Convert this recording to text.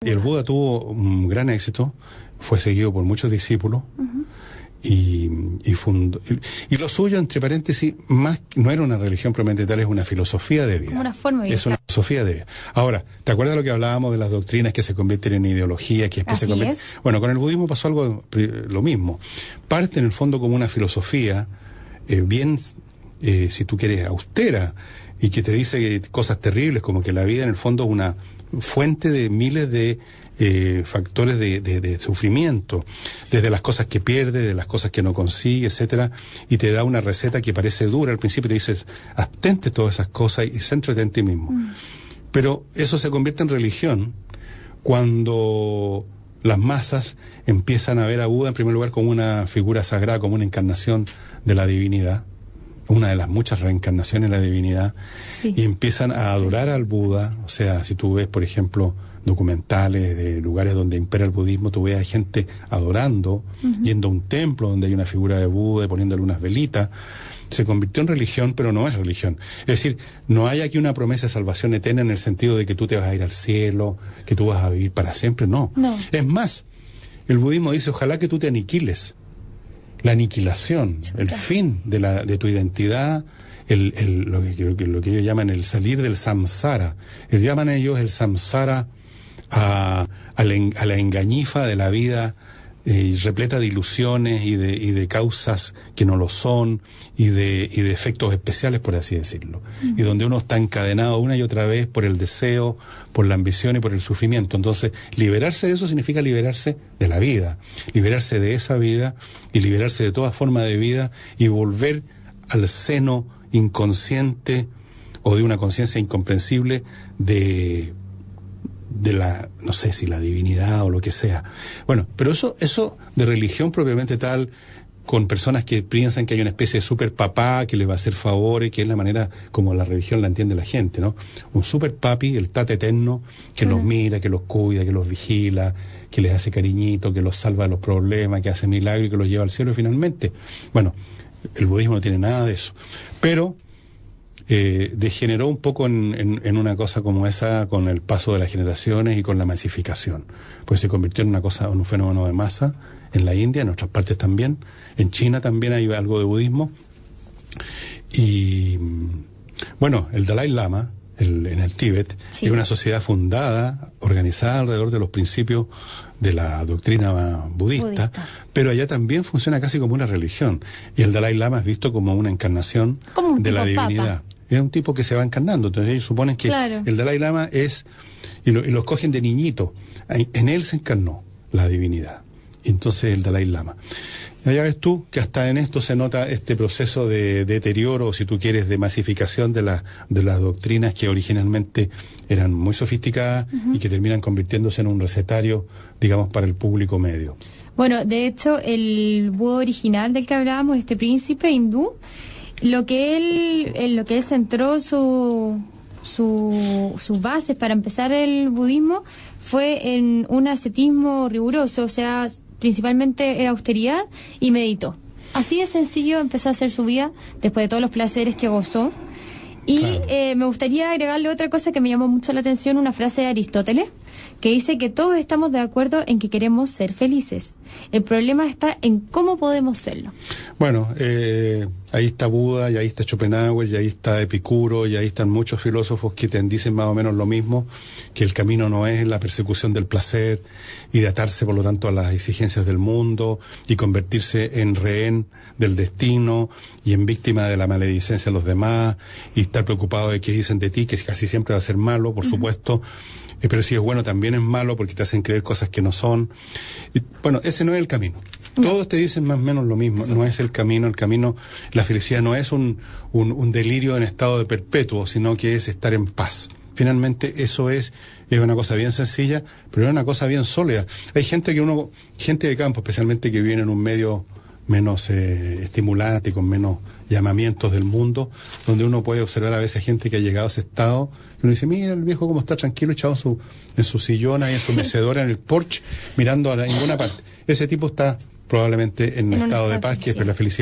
Y el Buda tuvo un gran éxito, fue seguido por muchos discípulos. Y fundó, y lo suyo, entre paréntesis, más no era una religión propiamente tal, es una filosofía de vida. Como una forma de vida. Es una filosofía de vida. Ahora, ¿te acuerdas lo que hablábamos de las doctrinas que se convierten en ideología, que después se convierten? Bueno, con el budismo pasó algo lo mismo. Parte en el fondo como una filosofía si tú quieres, austera, y que te dice cosas terribles, como que la vida en el fondo es una fuente de miles de factores de sufrimiento, desde las cosas que pierde, de las cosas que no consigue, etcétera, y te da una receta que parece dura. Al principio te dices, abstente todas esas cosas y céntrate en ti mismo. Pero eso se convierte en religión cuando las masas empiezan a ver a Buda en primer lugar como una figura sagrada, como una encarnación de la divinidad, una de las muchas reencarnaciones de la divinidad, sí. Y empiezan a adorar al Buda. O sea, si tú ves, por ejemplo, documentales de lugares donde impera el budismo, tú ves a gente adorando, yendo a un templo donde hay una figura de Buda y poniéndole unas velitas. Se convirtió en religión, pero no es religión. Es decir, no hay aquí una promesa de salvación eterna en el sentido de que tú te vas a ir al cielo, que tú vas a vivir para siempre, no. Es más, el budismo dice, ojalá que tú te aniquiles. La aniquilación, el fin de tu identidad, lo que ellos llaman el salir del samsara. Llaman ellos el samsara a la engañifa de la vida, repleta de ilusiones y de causas que no lo son, y de efectos especiales, por así decirlo. Y donde uno está encadenado una y otra vez por el deseo, por la ambición y por el sufrimiento. Entonces, liberarse de eso significa liberarse de la vida, liberarse de esa vida y liberarse de toda forma de vida y volver al seno inconsciente o de una conciencia incomprensible de la, no sé si la divinidad o lo que sea. Bueno, pero eso de religión propiamente tal, con personas que piensan que hay una especie de super papá que le va a hacer favores, que es la manera como la religión la entiende la gente, ¿no? Un super papi, el tata eterno, que los mira, que los cuida, que los vigila, que les hace cariñito, que los salva de los problemas, que hace milagros y que los lleva al cielo finalmente. Bueno, el budismo no tiene nada de eso. Pero degeneró un poco en una cosa como esa con el paso de las generaciones y con la masificación. Pues se convirtió en un fenómeno de masa en la India, en otras partes también. En China también hay algo de budismo. Y bueno, el Dalai Lama, en el Tíbet, es una sociedad fundada, organizada alrededor de los principios de la doctrina budista, pero allá también funciona casi como una religión. Y el Dalai Lama es visto como una encarnación de la divinidad. Papa. Es un tipo que se va encarnando. Entonces ellos suponen que el Dalai Lama es, y lo cogen de niñito, en él se encarnó la divinidad. Entonces el Dalai Lama. Ya ves tú que hasta en esto se nota este proceso de deterioro, o si tú quieres, de masificación de las doctrinas que originalmente eran muy sofisticadas y que terminan convirtiéndose en un recetario, digamos, para el público medio. Bueno, de hecho, el Buda original del que hablábamos, este príncipe hindú, lo que él centró sus bases para empezar el budismo fue en un ascetismo riguroso, o sea, principalmente era austeridad y meditó. Así de sencillo empezó a hacer su vida después de todos los placeres que gozó. Y me gustaría agregarle otra cosa que me llamó mucho la atención, una frase de Aristóteles, que dice que todos estamos de acuerdo en que queremos ser felices. El problema está en cómo podemos serlo. Bueno, ahí está Buda, y ahí está Schopenhauer, y ahí está Epicuro, y ahí están muchos filósofos que te dicen más o menos lo mismo, que el camino no es la persecución del placer y de atarse, por lo tanto, a las exigencias del mundo y convertirse en rehén del destino y en víctima de la maledicencia de los demás y estar preocupado de qué dicen de ti, que casi siempre va a ser malo, por supuesto. Pero si es bueno también es malo porque te hacen creer cosas que no son. Y, bueno, ese no es el camino. Todos te dicen más o menos lo mismo. No es el camino. La felicidad no es un delirio en estado de perpetuo, sino que es estar en paz. Finalmente eso es una cosa bien sencilla, pero es una cosa bien sólida. Hay gente de campo, especialmente que vive en un medio menos estimulante, con menos llamamientos del mundo, donde uno puede observar a veces gente que ha llegado a ese estado, y uno dice, mira el viejo cómo está tranquilo, echado en su sillón, ahí en su mecedora, en el porche, mirando a ninguna parte. Ese tipo está probablemente en un estado de paz, que es la felicidad.